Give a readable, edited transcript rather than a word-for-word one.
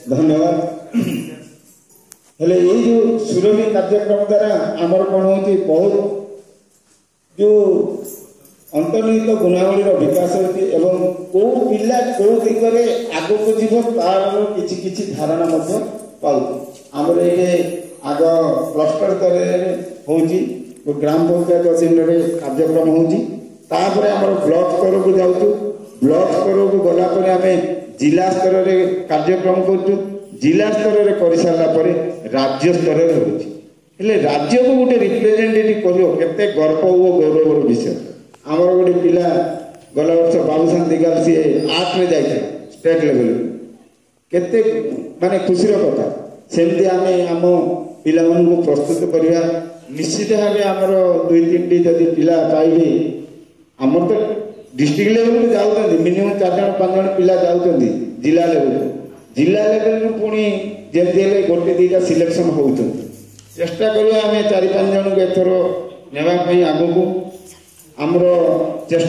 धन्यवाद हेले ये जो सुरभि कार्यक्रम द्वारा आमर कौन हो बहुत जो अंतर्निहित गुणावली विकास होती कौ पिला कौ दिगरे आग को जीव तार किछि धारणा पाऊ आमर ये आग क्लस्टर स्तर होची ग्राम पंचायत अधीन कार्यक्रम होची तापर आमर ब्लॉक स्तर को जाऊँ ब्लॉक स्तर को गलापर आम जिला स्तर में कार्यक्रम कर जिला स्तर में कर सारा राज्य स्तर में होले राज्य को गोटे रिप्रेजेंटेटिव करते गर्व और गौरवर विषय आमर गोटे पिला गला वर्ष बाबूसान दिगाल सी आर्ट में जाए स्टेट लेवल केते माने खुशी कथा सेमती आम आम पिला प्रस्तुत करवा निश्चित भाव आमर 2-3 जदि पिला पाइबे आमर तो डिस्ट्रिक्ट लेवल को जाऊँ मिनिमम 4 जन 5 जन पिला जाऊँ जिला लेवल पुणी जमी गोटे 2टा सिलेक्शन हो चेष्टा करवा आम 4-5 जन को एथर नेवाई आगू आमर चेष्टा